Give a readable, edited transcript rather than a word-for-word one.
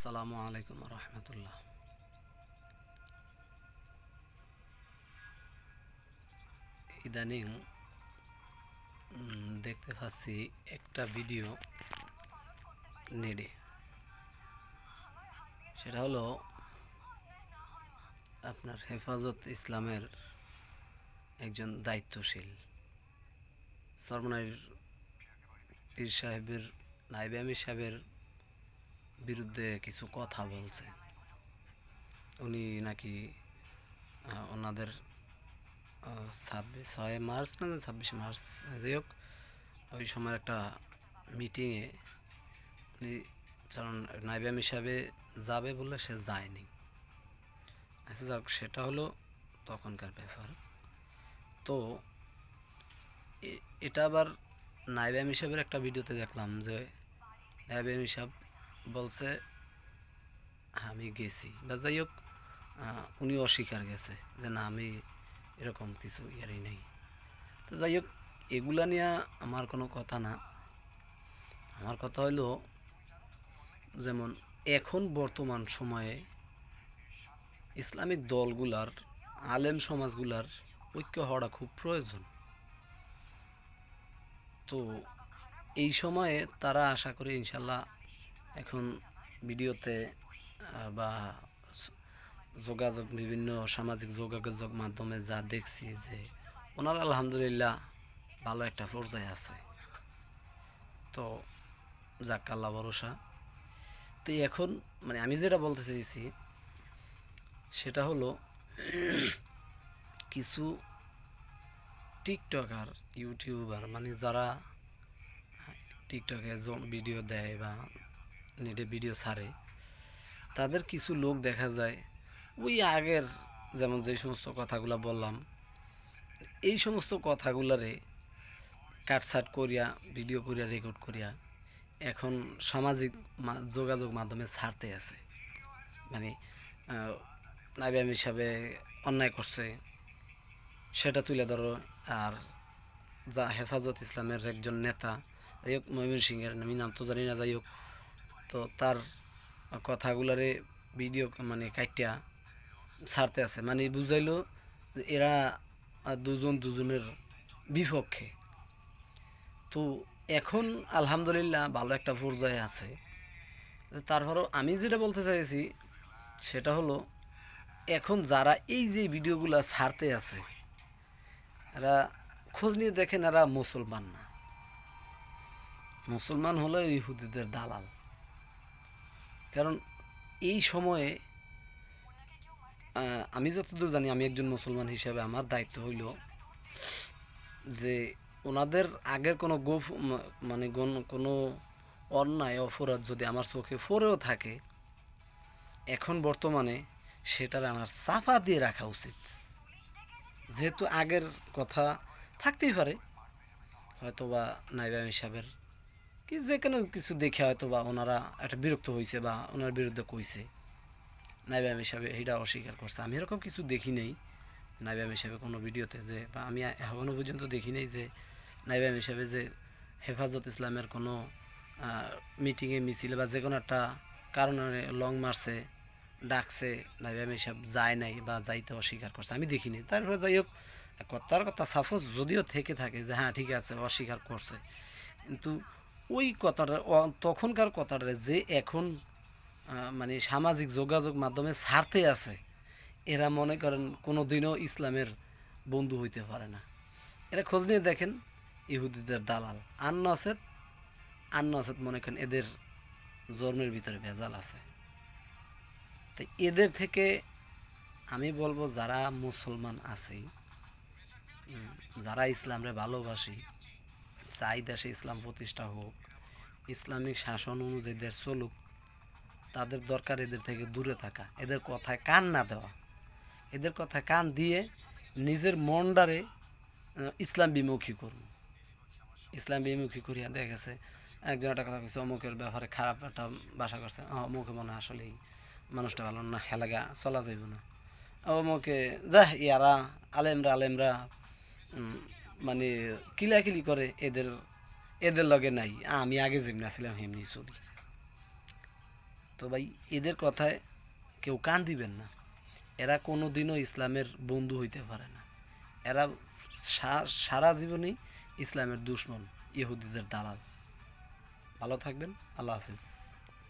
আসসালামু আলাইকুম রহমতুল্লাহ। ইদানিং দেখতে পাচ্ছি একটা ভিডিও নেটে। সেটা হলো আপনার হেফাজত ইসলামের একজন দায়িত্বশীল সরমনাইর পীর সাহেবের নায়েবে আমির সাহেবের বিরুদ্ধে কিছু কথা বলছে। উনি নাকি ওনাদের 6 মার্চ না 26 মার্চ, যাই হোক, ওই সময় একটা মিটিংয়ে উনি কারণ নায়েবে আমির সাহেবে যাবে বলে সে যায়নি। আচ্ছা যাক, সেটা হলো তখনকার ব্যাপার। তো এটা আবার নায়েবে আমির সাহেবের একটা ভিডিওতে দেখলাম যে নায়েবে আমির সাহেব বলছে আমি গেছি, বা যাই হোক, উনি অস্বীকার গেছে যে না, আমি এরকম কিছু ইয়ারই নেই। তো যাই হোক, এগুলা নিয়ে আমার কোনো কথা না। আমার কথা হলো, যেমন এখন বর্তমান সময়ে ইসলামিক দলগুলার, আলেম সমাজগুলার ঐক্য হওয়া খুব প্রয়োজন। তো এই সময়ে তারা আশা করি ইনশাল্লাহ এখন ভিডিওতে বা যোগাযোগ, বিভিন্ন সামাজিক যোগাযোগ মাধ্যমে যা দেখছি যে ওনারা আলহামদুলিল্লাহ ভালো একটা পর্যায়ে আছে। তো যাক, আল্লাহ ভরসা। তো এখন মানে আমি যেটা বলতে চাইছি সেটা হলো কিছু টিকটকার, ইউটিউবার, মানে যারা টিকটকে ভিডিও দেয় বা নেটে ভিডিও ছাড়ে, তাদের কিছু লোক দেখা যায় ওই আগের, যেমন যে সমস্ত কথাগুলো বললাম, এই সমস্ত কথাগুলারে কাটছাট করিয়া, ভিডিও করিয়া, রেকর্ড করিয়া এখন সামাজিক যোগাযোগ মাধ্যমে ছাড়তে আছে। মানে নায়েবে আমির হিসাবে অন্যায় করছে সেটা তুলে ধরো। আর যা হেফাজত ইসলামের একজন নেতা, যাই হোক, ময়মনসিংহের, আমি নাম তো জানি না, যাই হোক, তো তার কথাগুলারে ভিডিও মানে কাটিয়া ছাড়তে আছে, মানে বুঝাইলো যে এরা দুজন দুজনের বিপক্ষে। তো এখন আলহামদুলিল্লাহ ভালো একটা পর্যায়ে আছে। তারপরও আমি যেটা বলতে চাইছি সেটা হলো, এখন যারা এই যে ভিডিওগুলো ছাড়তে আছে, এরা খোঁজ নিয়ে দেখেন এরা মুসলমান না, মুসলমান হলো ইহুদিদের দালাল। কারণ এই সময়ে আমি যতদূর জানি, আমি একজন মুসলমান হিসেবে আমার দায়িত্ব হইল যে ওনাদের আগের কোনো মানে কোনো অন্যায় অপরাধ যদি আমার চোখে পড়েও থাকে, এখন বর্তমানে সেটার আমার চাপা দিয়ে রাখা উচিত। যেহেতু আগের কথা থাকতেই পারে, হয়তো বা নায়েবে আমির সাহেবের কি যে কোনো কিছু দেখে হয়তো বা ওনারা একটা বিরক্ত হয়েছে বা ওনার বিরুদ্ধে কইছে, নায়েবে আমির সাহেব এইটা অস্বীকার করছে। আমি এরকম কিছু দেখি নাই নায়েবে আমির সাহেবের কোনো ভিডিওতে, যে বা আমি এখনও পর্যন্ত দেখি নাই যে নায়েবে আমির সাহেবের যে হেফাজত ইসলামের কোনো মিটিংয়ে, মিছিলে বা যে কোনো একটা কারণে লং মার্চে ডাকছে, নায়েবে আমির সাহেব যায় নাই বা যাইতে অস্বীকার করছে, আমি দেখিনি। তারপরে যাই হোক, কথার কথা সাপোজ যদিও থেকে থাকে যে হ্যাঁ ঠিক আছে অস্বীকার করছে, কিন্তু ওই কথাটা, তখনকার কথাটা যে এখন মানে সামাজিক যোগাযোগ মাধ্যমে ছাড়তে আছে, এরা মনে করেন কোনো দিনও ইসলামের বন্ধু হইতে পারে না। এরা খোঁজ নিয়ে দেখেন ইহুদিদের দালাল। আর নসেদ মনে করেন এদের জন্মের ভিতরে ভেজাল আছে। তাই এদের থেকে আমি বলবো, যারা মুসলমান আছে, যারা ইসলামরে ভালোবাসি, চাই দেশে ইসলাম প্রতিষ্ঠা হোক, ইসলামিক শাসন অনুযায়ী দেশ চলুক, তাদের দরকার এদের থেকে দূরে থাকা, এদের কথায় কান না দেওয়া। এদের কথায় কান দিয়ে নিজের মনটারে ইসলাম বিমুখী করুন। ইসলাম বিমুখী করিয়া দেখা গেছে একজন একটা কথা কইছে, অমুকের ব্যাপারে খারাপ একটা বাসা করছে, অমুকে মনে আসলেই মানুষটা ভালো না, হেলাগা চলা যাইব না, অমুকে যা ইয়ারা আলেমরা আলেমরা মানে কিলাকিলি করে, এদের এদের লগে নাই, আমি আগে যেমনি আসলাম হেমনি চলি। তো ভাই এদের কথায় কেউ কান দিবেন না। এরা কোনো দিনও ইসলামের বন্ধু হইতে পারে না। এরা সারা জীবনই ইসলামের দুশমন, ইহুদিদের দালাল। ভালো থাকবেন। আল্লাহ হাফিজ।